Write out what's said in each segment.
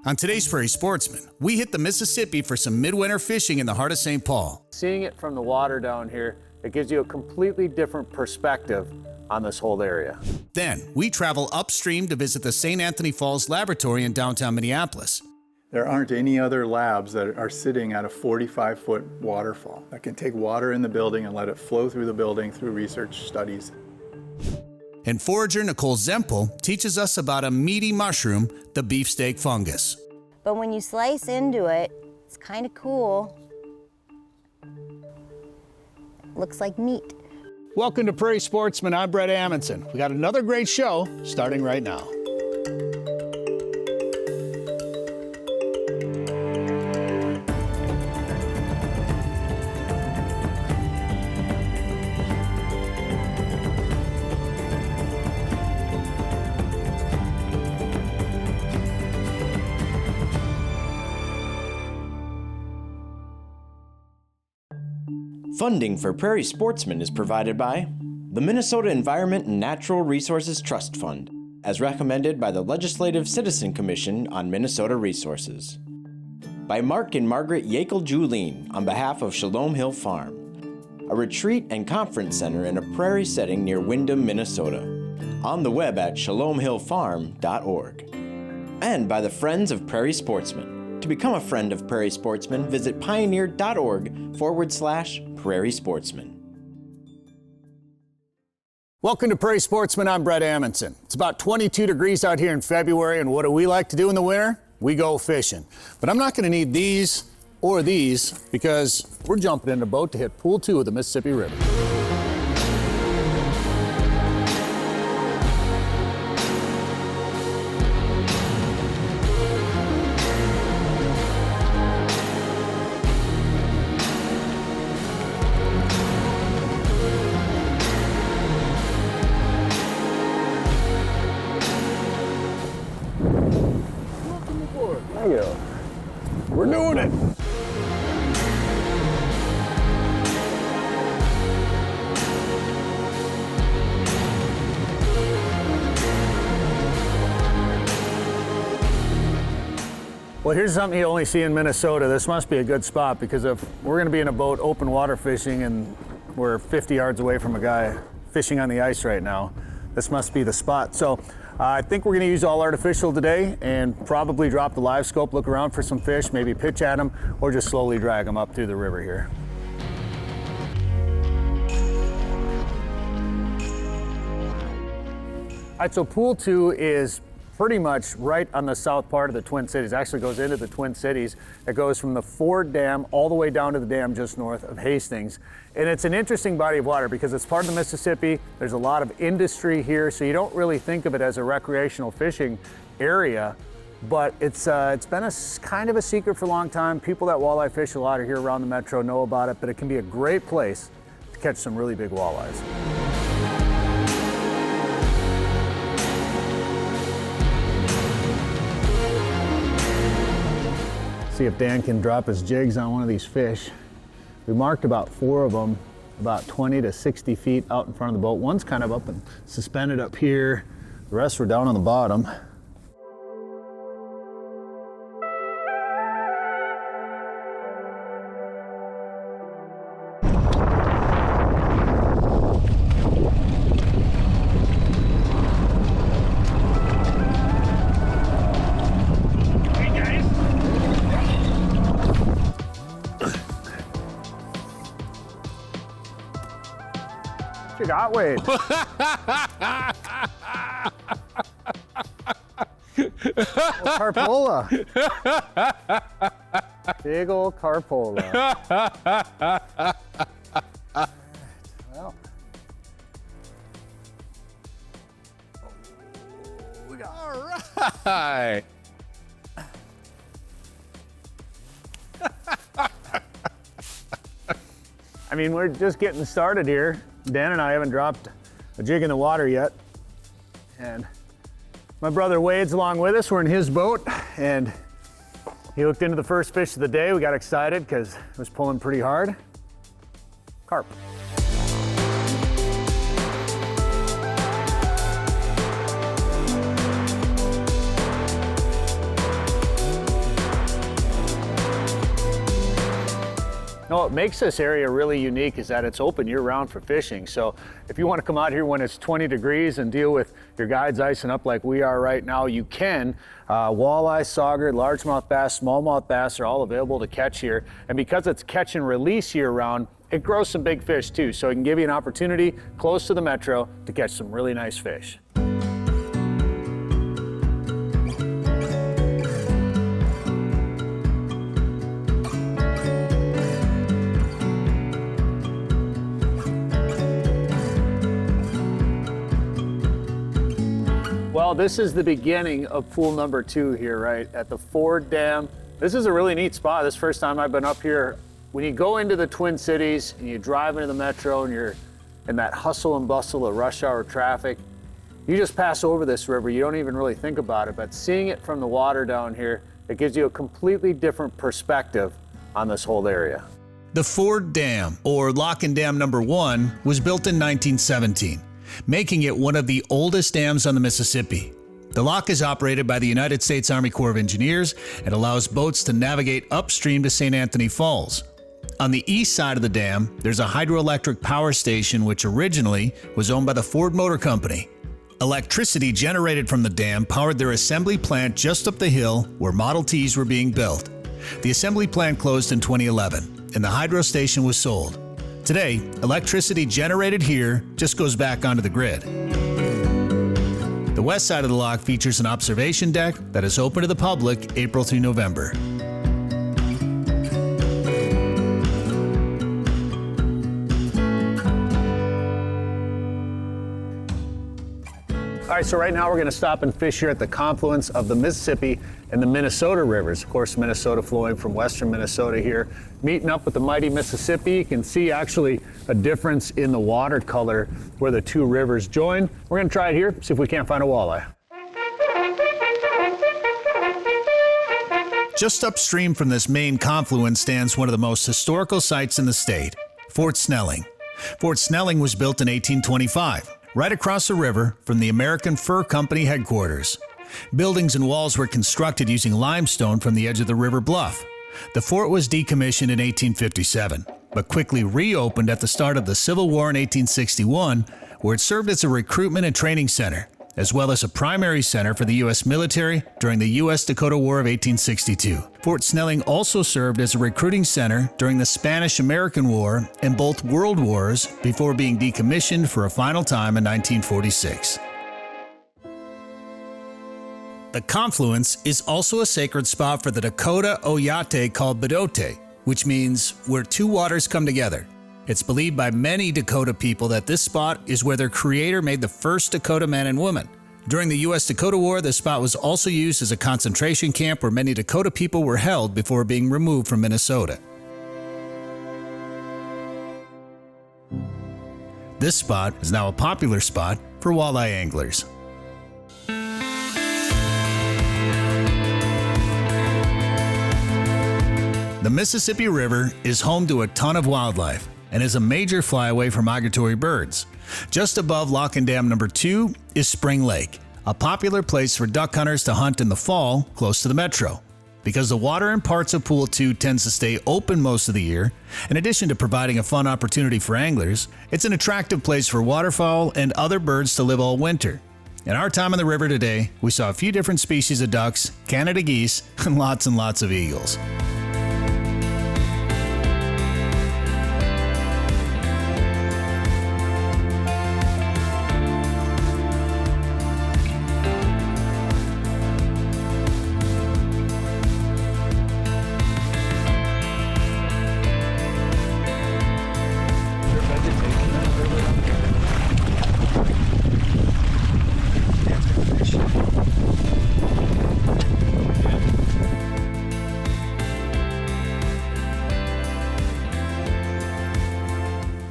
On today's Prairie Sportsman, we hit the Mississippi for some midwinter fishing in the heart of St. Paul. Seeing it from the water down here, it gives you a completely different perspective on this whole area. Then, we travel upstream to visit the St. Anthony Falls Laboratory in downtown Minneapolis. There aren't any other labs that are sitting at a 45-foot waterfall that can take water in the building and let it flow through the building through research studies. And Forager Nicole Zempel teaches us about a meaty mushroom, the beefsteak fungus. But when you slice into it, it's kind of cool. Looks like meat. Welcome to Prairie Sportsman. I'm Bret Amundson. We got another great show starting right now. Funding for Prairie Sportsman is provided by the Minnesota Environment and Natural Resources Trust Fund, as recommended by the Legislative Citizen Commission on Minnesota Resources. By Mark and Margaret Yakel-Julien on behalf of Shalom Hill Farm, a retreat and conference center in a prairie setting near Windham, Minnesota. On the web at shalomhillfarm.org. And by the Friends of Prairie Sportsman. To become a friend of Prairie Sportsman, visit pioneer.org/Prairie Sportsman. Welcome to Prairie Sportsman. I'm Bret Amundson. It's about 22 degrees out here in February, and what do we like to do in the winter? We go fishing. But I'm not going to need these or these because we're jumping in a boat to hit Pool 2 of the Mississippi River. We're doing it. Well, here's something you only see in Minnesota. This must be a good spot because if we're going to be in a boat open water fishing and we're 50 yards away from a guy fishing on the ice right now, this must be the spot. So I think we're going to use all artificial today and probably drop the live scope, look around for some fish, maybe pitch at them, or just slowly drag them up through the river here. All right, so Pool 2 is pretty much right on the south part of the Twin Cities. Actually goes into the Twin Cities. It goes from the Ford Dam all the way down to the dam just north of Hastings. And it's an interesting body of water because it's part of the Mississippi. There's a lot of industry here, so you don't really think of it as a recreational fishing area, but it's been kind of a secret for a long time. People that walleye fish a lot here around the metro know about it, but it can be a great place to catch some really big walleyes. See if Dan can drop his jigs on one of these fish. We marked about 4 of them, about 20 to 60 feet out in front of the boat. One's kind of up and suspended up here. The rest were down on the bottom. You got weight. Carpola. Big old carpola. Well. All right. I mean, we're just getting started here. Dan and I haven't dropped a jig in the water yet. And my brother Wade's along with us. We're in his boat and he hooked into the first fish of the day. We got excited because it was pulling pretty hard. Carp. No, what makes this area really unique is that it's open year-round for fishing. So if you want to come out here when it's 20 degrees and deal with your guides icing up like we are right now, you can. Walleye, sauger, largemouth bass, smallmouth bass are all available to catch here. And because it's catch and release year-round, it grows some big fish too. So it can give you an opportunity close to the metro to catch some really nice fish. Well, this is the beginning of pool number 2 here, right at the Ford Dam. This is a really neat spot. This is the first time I've been up here. When you go into the Twin Cities and you drive into the metro and you're in that hustle and bustle of rush hour traffic, you just pass over this river. You don't even really think about it, but seeing it from the water down here, it gives you a completely different perspective on this whole area. The Ford Dam, or Lock and Dam number 1, was built in 1917. Making it one of the oldest dams on the Mississippi. The lock is operated by the United States Army Corps of Engineers and allows boats to navigate upstream to St. Anthony Falls. On the east side of the dam, there's a hydroelectric power station which originally was owned by the Ford Motor Company. Electricity generated from the dam powered their assembly plant just up the hill where Model Ts were being built. The assembly plant closed in 2011, and the hydro station was sold. Today, electricity generated here just goes back onto the grid. The west side of the lock features an observation deck that is open to the public April through November. All right, so right now we're going to stop and fish here at the confluence of the Mississippi and the Minnesota rivers. Of course, Minnesota flowing from western Minnesota here, meeting up with the mighty Mississippi. You can see actually a difference in the water color where the two rivers join. We're going to try it here, see if we can't find a walleye. Just upstream from this main confluence stands one of the most historical sites in the state, Fort Snelling. Fort Snelling was built in 1825. Right across the river from the American Fur Company headquarters. Buildings and walls were constructed using limestone from the edge of the river bluff. The fort was decommissioned in 1857, but quickly reopened at the start of the Civil War in 1861, where it served as a recruitment and training center, as well as a primary center for the U.S. military during the U.S.-Dakota War of 1862. Fort Snelling also served as a recruiting center during the Spanish-American War and both World Wars before being decommissioned for a final time in 1946. The confluence is also a sacred spot for the Dakota Oyate called Bedote, which means where two waters come together. It's believed by many Dakota people that this spot is where their creator made the first Dakota man and woman. During the U.S.-Dakota War, this spot was also used as a concentration camp where many Dakota people were held before being removed from Minnesota. This spot is now a popular spot for walleye anglers. The Mississippi River is home to a ton of wildlife and is a major flyaway for migratory birds. Just above Lock and Dam number 2 is Spring Lake, a popular place for duck hunters to hunt in the fall close to the metro. Because the water in parts of Pool 2 tends to stay open most of the year, in addition to providing a fun opportunity for anglers, it's an attractive place for waterfowl and other birds to live all winter. In our time on the river today, we saw a few different species of ducks, Canada geese, and lots of eagles.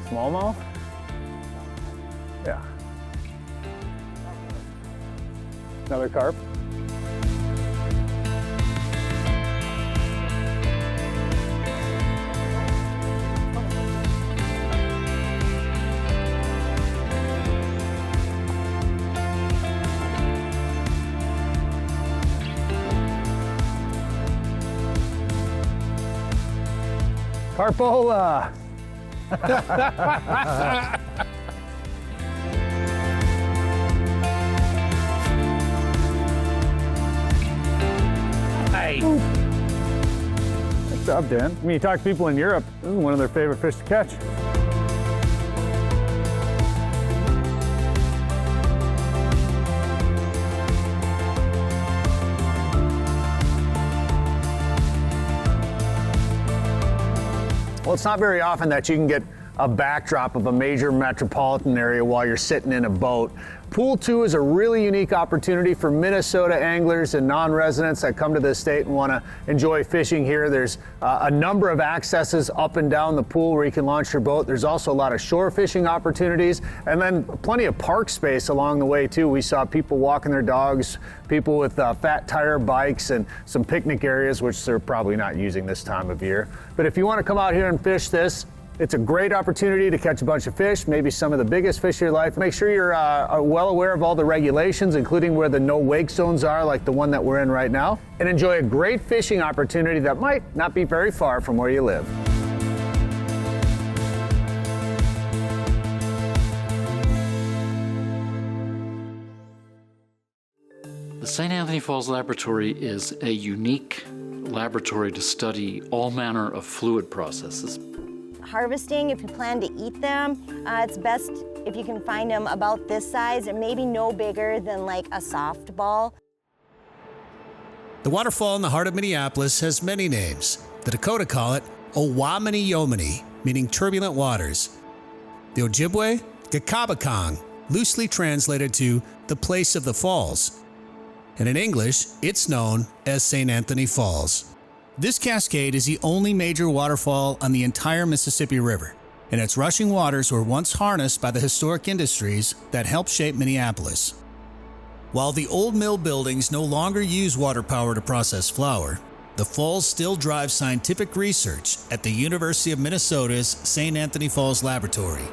Smallmouth? Yeah. Another carp? Carpola. Hey. Good job, Dan. I mean, you talk to people in Europe, this is one of their favorite fish to catch. Well, it's not very often that you can get a backdrop of a major metropolitan area while you're sitting in a boat. Pool 2 is a really unique opportunity for Minnesota anglers and non-residents that come to this state and want to enjoy fishing here. There's a number of accesses up and down the pool where you can launch your boat. There's also a lot of shore fishing opportunities, and then plenty of park space along the way too. We saw people walking their dogs, people with fat tire bikes, and some picnic areas, which they're probably not using this time of year. But if you want to come out here and fish this, it's a great opportunity to catch a bunch of fish, maybe some of the biggest fish of your life. Make sure you're well aware of all the regulations, including where the no wake zones are, like the one that we're in right now, and enjoy a great fishing opportunity that might not be very far from where you live. The St. Anthony Falls Laboratory is a unique laboratory to study all manner of fluid processes. Harvesting, if you plan to eat them, it's best if you can find them about this size and maybe no bigger than like a softball. The waterfall in the heart of Minneapolis has many names. The Dakota call it Owamini-Yomini, meaning turbulent waters. The Ojibwe, Gakabakong, loosely translated to the place of the falls. And in English, it's known as St. Anthony Falls. This cascade is the only major waterfall on the entire Mississippi River, and its rushing waters were once harnessed by the historic industries that helped shape Minneapolis. While the old mill buildings no longer use water power to process flour, the falls still drive scientific research at the University of Minnesota's St. Anthony Falls Laboratory.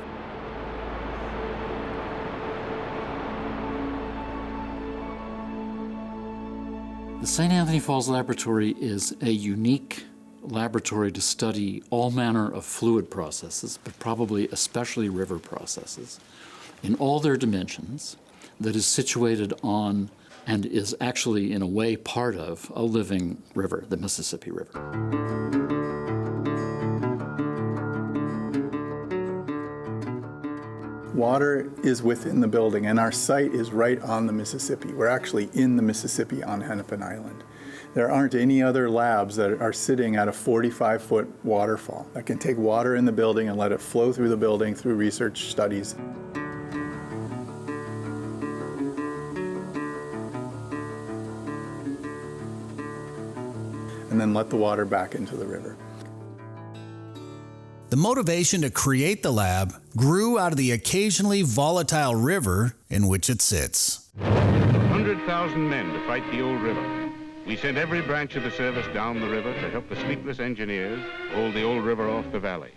The St. Anthony Falls Laboratory is a unique laboratory to study all manner of fluid processes, but probably especially river processes, in all their dimensions, that is situated on and is actually, in a way, part of a living river, the Mississippi River. Water is within the building, and our site is right on the Mississippi. We're actually in the Mississippi on Hennepin Island. There aren't any other labs that are sitting at a 45-foot waterfall that can take water in the building and let it flow through the building through research studies. And then let the water back into the river. The motivation to create the lab grew out of the occasionally volatile river in which it sits. 100,000 men to fight the old river. We sent every branch of the service down the river to help the sleepless engineers hold the old river off the valley.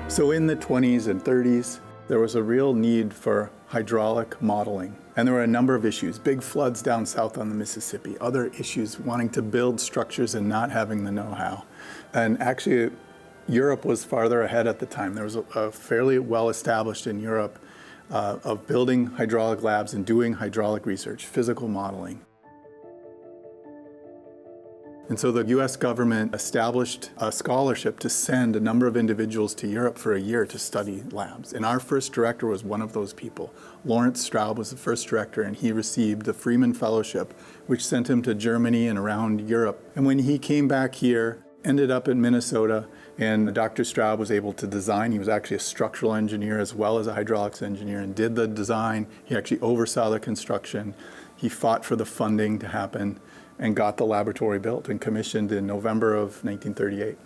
So in the 20s and 30s, there was a real need for hydraulic modeling. And there were a number of issues, big floods down south on the Mississippi, other issues wanting to build structures and not having the know-how. And actually, Europe was farther ahead at the time. There was a fairly well established in Europe of building hydraulic labs and doing hydraulic research, physical modeling. And so the US government established a scholarship to send a number of individuals to Europe for a year to study labs. And our first director was one of those people. Lawrence Straub was the first director, and he received the Freeman Fellowship, which sent him to Germany and around Europe. And when he came back here, ended up in Minnesota, and Dr. Straub was able to design. He was actually a structural engineer as well as a hydraulics engineer and did the design. He actually oversaw the construction. He fought for the funding to happen and got the laboratory built and commissioned in November of 1938.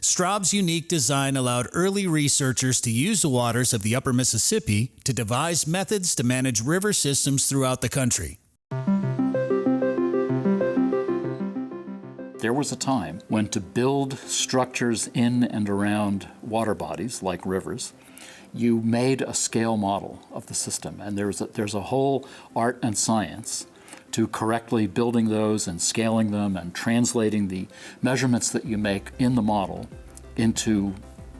Straub's unique design allowed early researchers to use the waters of the upper Mississippi to devise methods to manage river systems throughout the country. There was a time when to build structures in and around water bodies, like rivers, you made a scale model of the system. And there's a whole art and science to correctly building those and scaling them and translating the measurements that you make in the model into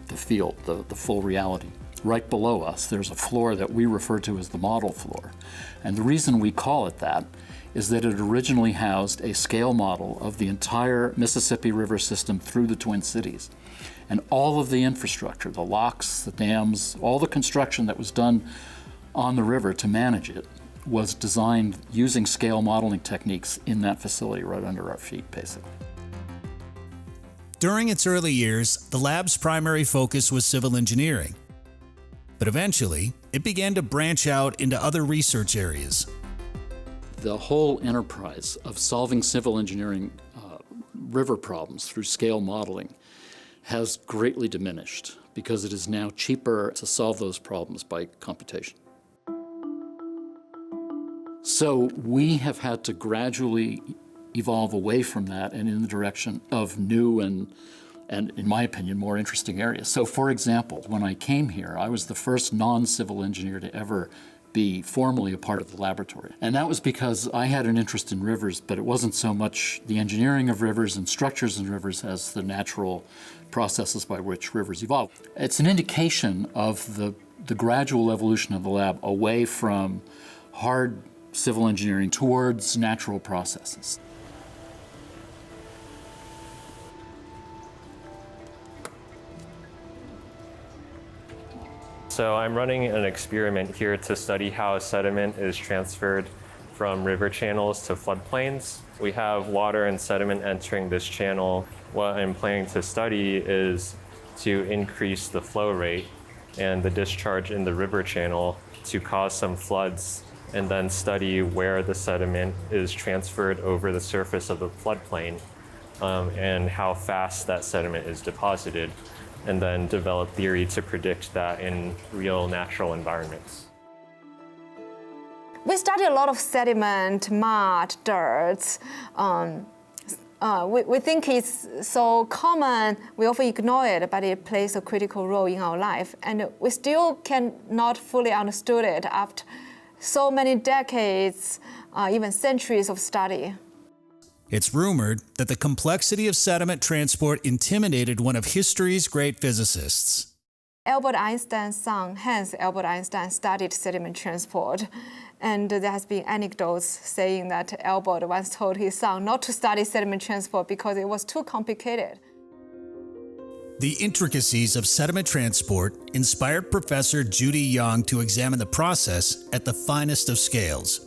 the field, the full reality. Right below us, there's a floor that we refer to as the model floor. And the reason we call it that is that it originally housed a scale model of the entire Mississippi River system through the Twin Cities. And all of the infrastructure, the locks, the dams, all the construction that was done on the river to manage it was designed using scale modeling techniques in that facility right under our feet, basically. During its early years, the lab's primary focus was civil engineering. But eventually, it began to branch out into other research areas. The whole enterprise of solving civil engineering river problems through scale modeling has greatly diminished because it is now cheaper to solve those problems by computation. So we have had to gradually evolve away from that and in the direction of new and in my opinion, more interesting areas. So for example, when I came here, I was the first non-civil engineer to ever be formally a part of the laboratory. And that was because I had an interest in rivers, but it wasn't so much the engineering of rivers and structures in rivers as the natural processes by which rivers evolve. It's an indication of the gradual evolution of the lab away from hard civil engineering towards natural processes. So I'm running an experiment here to study how sediment is transferred from river channels to floodplains. We have water and sediment entering this channel. What I'm planning to study is to increase the flow rate and the discharge in the river channel to cause some floods, and then study where the sediment is transferred over the surface of the floodplain and how fast that sediment is deposited, and then develop theory to predict that in real natural environments. We study a lot of sediment, mud, dirt. We think it's so common, we often ignore it, but it plays a critical role in our life. And we still cannot fully understand it after so many decades, even centuries of study. It's rumored that the complexity of sediment transport intimidated one of history's great physicists. Albert Einstein's son, Hans Albert Einstein, studied sediment transport. And there has been anecdotes saying that Albert once told his son not to study sediment transport because it was too complicated. The intricacies of sediment transport inspired Professor Judy Young to examine the process at the finest of scales.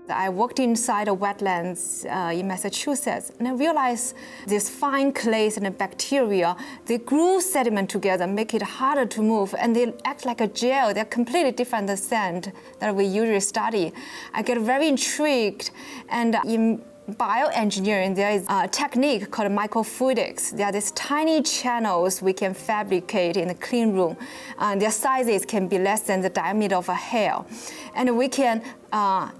I worked inside the wetlands in Massachusetts, and I realized these fine clays and bacteria, they glue sediment together, make it harder to move, and they act like a gel. They're completely different than sand that we usually study. I get very intrigued, and in bioengineering, there is a technique called microfluidics. There are these tiny channels we can fabricate in a clean room. Their sizes can be less than the diameter of a hair. And we can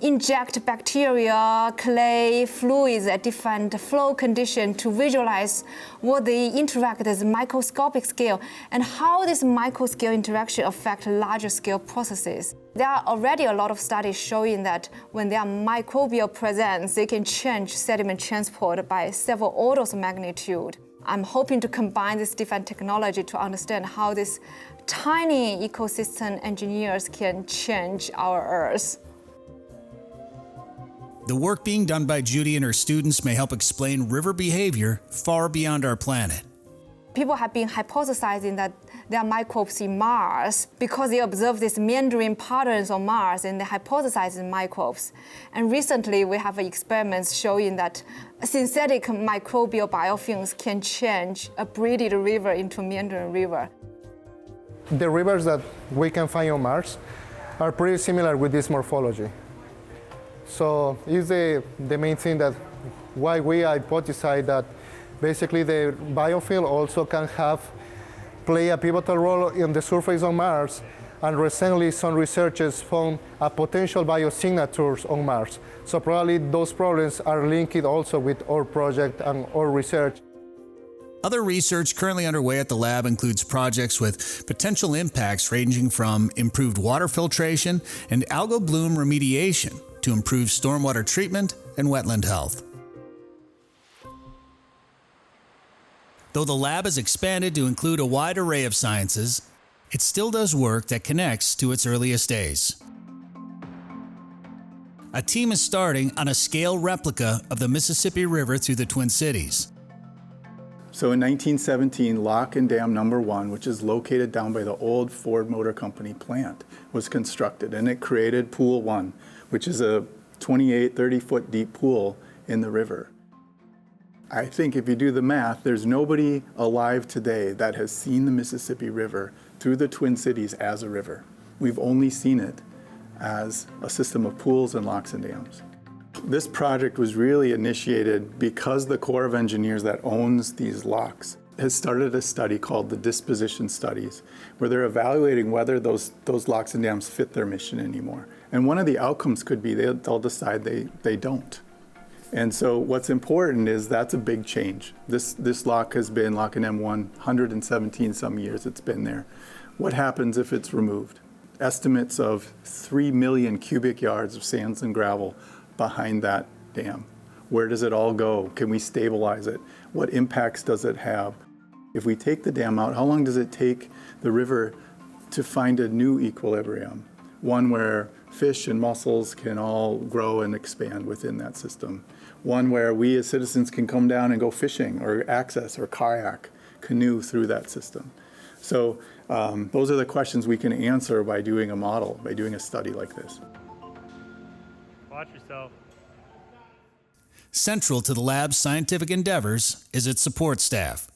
inject bacteria, clay, fluids at different flow conditions to visualize what they interact at microscopic scale and how this microscale interaction affect larger scale processes. There are already a lot of studies showing that when there are microbial presence, they can change sediment transport by several orders of magnitude. I'm hoping to combine this different technology to understand how these tiny ecosystem engineers can change our Earth. The work being done by Judy and her students may help explain river behavior far beyond our planet. People have been hypothesizing that there are microbes in Mars because they observe these meandering patterns on Mars and they hypothesize microbes. And recently we have experiments showing that synthetic microbial biofilms can change a breeded river into a meandering river. The rivers that we can find on Mars are pretty similar with this morphology. So it's the main thing that why we hypothesize that basically the biofilm also can play a pivotal role in the surface of Mars, and recently some researchers found a potential biosignatures on Mars. So probably those problems are linked also with our project and our research. Other research currently underway at the lab includes projects with potential impacts ranging from improved water filtration and algal bloom remediation, to improve stormwater treatment and wetland health. Though the lab has expanded to include a wide array of sciences, it still does work that connects to its earliest days. A team is starting on a scale replica of the Mississippi River through the Twin Cities. So in 1917, Lock and Dam Number 1, which is located down by the old Ford Motor Company plant, was constructed, and it created Pool 1, which is a 28, 30-foot deep pool in the river. I think if you do the math, there's nobody alive today that has seen the Mississippi River through the Twin Cities as a river. We've only seen it as a system of pools and locks and dams. This project was really initiated because the Corps of Engineers that owns these locks has started a study called the disposition studies, where they're evaluating whether those locks and dams fit their mission anymore. And one of the outcomes could be they'll decide they don't. And so what's important is that's a big change. This lock has been, Lock and Dam 1, 117 some years it's been there. What happens if it's removed? Estimates of 3 million cubic yards of sands and gravel behind that dam. Where does it all go? Can we stabilize it? What impacts does it have? If we take the dam out, how long does it take the river to find a new equilibrium? One where fish and mussels can all grow and expand within that system. One where we as citizens can come down and go fishing or access or kayak, canoe through that system. So those are the questions we can answer by doing a model, by doing a study like this. Watch yourself. Central to the lab's scientific endeavors is its support staff.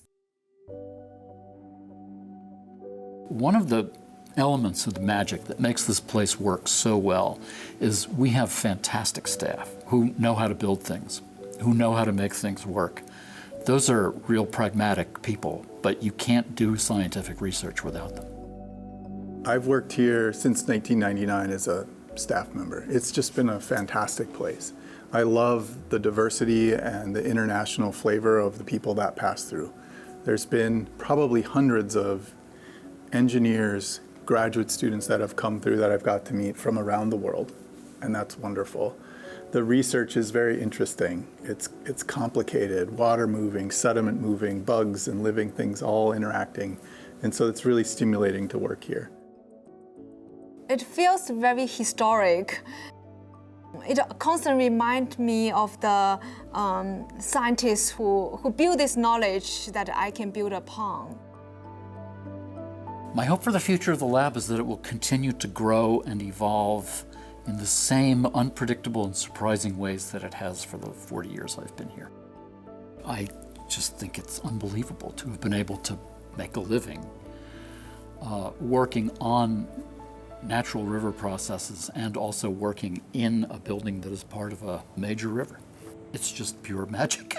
One of the elements of the magic that makes this place work so well is we have fantastic staff who know how to build things, who know how to make things work. Those are real pragmatic people, but you can't do scientific research without them. I've worked here since 1999 as a staff member. It's just been a fantastic place. I love the diversity and the international flavor of the people that pass through. There's been probably hundreds of engineers, graduate students that have come through that I've got to meet from around the world, and that's wonderful. The research is very interesting. It's complicated, water moving, sediment moving, bugs and living things all interacting, and so it's really stimulating to work here. It feels very historic. It constantly reminds me of the scientists who build this knowledge that I can build upon. My hope for the future of the lab is that it will continue to grow and evolve in the same unpredictable and surprising ways that it has for the 40 years I've been here. I just think it's unbelievable to have been able to make a living working on natural river processes and also working in a building that is part of a major river. It's just pure magic.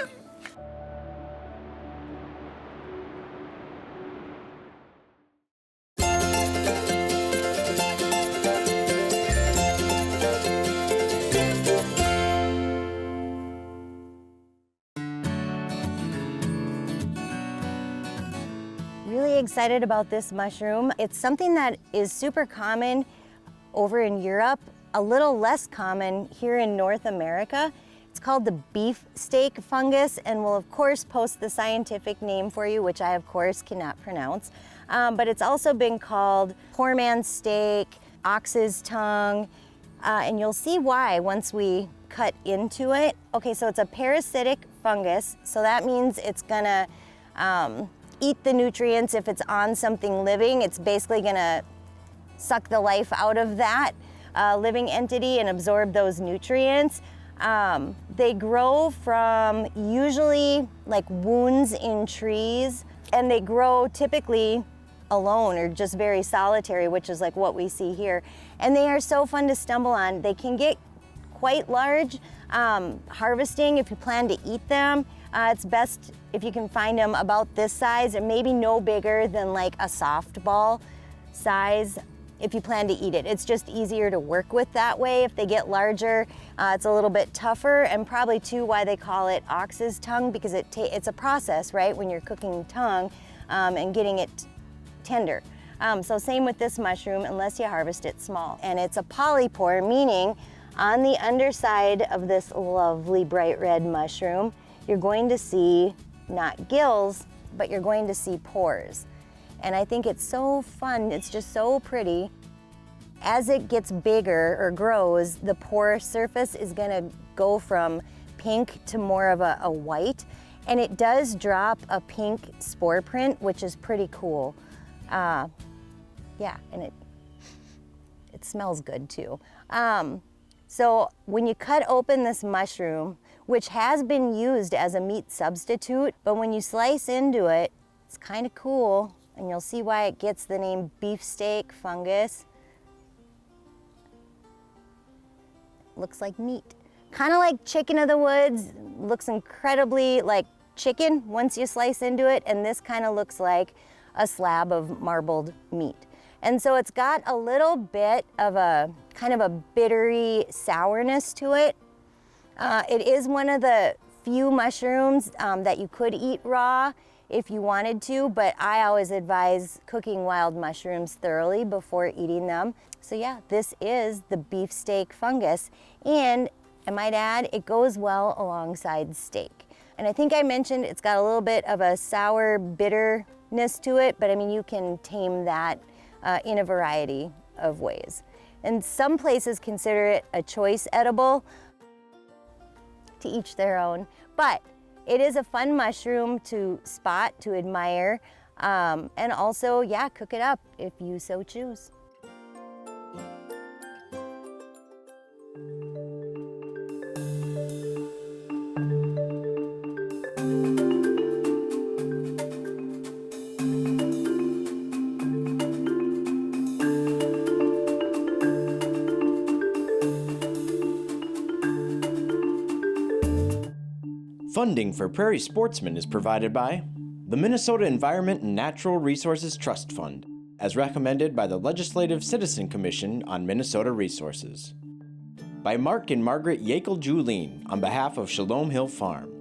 Really excited about this mushroom. It's something that is super common over in Europe, a little less common here in North America. It's called the beefsteak fungus, and we'll of course post the scientific name for you, which I of course cannot pronounce. But it's also been called poor man's steak, ox's tongue, and you'll see why once we cut into it. Okay, so it's a parasitic fungus, so that means it's gonna eat the nutrients. If it's on something living, it's basically gonna suck the life out of that living entity and absorb those nutrients. They grow from usually like wounds in trees, and they grow typically alone or just very solitary, which is like what we see here. And they are so fun to stumble on. They can get quite large. Harvesting, if you plan to eat them, it's best if you can find them about this size and maybe no bigger than like a softball size if you plan to eat it. It's just easier to work with that way. If they get larger, it's a little bit tougher, and probably too why they call it ox's tongue, because it's a process, right, when you're cooking tongue and getting it tender. So same with this mushroom, unless you harvest it small. And it's a polypore, meaning On the underside of this lovely bright red mushroom, you're going to see not gills, but you're going to see pores. And I think it's so fun, it's just so pretty. As it gets bigger or grows, the pore surface is gonna go from pink to more of a white, and it does drop a pink spore print, which is pretty cool. Yeah, and it smells good too. So when you cut open this mushroom, which has been used as a meat substitute, but when you slice into it, it's kind of cool, and you'll see why it gets the name beefsteak fungus. Looks like meat. Kind of like chicken of the woods, looks incredibly like chicken once you slice into it, and this kind of looks like a slab of marbled meat. And so it's got a little bit of a kind of a bittery sourness to it. It is one of the few mushrooms that you could eat raw if you wanted to, but I always advise cooking wild mushrooms thoroughly before eating them. So yeah, this is the beefsteak fungus, and I might add, it goes well alongside steak. And I think I mentioned it's got a little bit of a sour bitterness to it, but I mean, you can tame that in a variety of ways. And some places consider it a choice edible. To each their own, but it is a fun mushroom to spot, to admire, and also, yeah, cook it up if you so choose. Funding for Prairie Sportsman is provided by the Minnesota Environment and Natural Resources Trust Fund, as recommended by the Legislative Citizen Commission on Minnesota Resources. By Mark and Margaret Yakel-Julien on behalf of Shalom Hill Farm,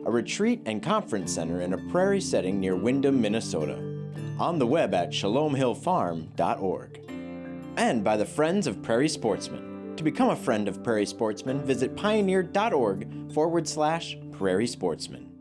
a retreat and conference center in a prairie setting near Windham, Minnesota. On the web at shalomhillfarm.org. And by the Friends of Prairie Sportsman. To become a friend of Prairie Sportsman, visit pioneer.org/Prairie Sportsman.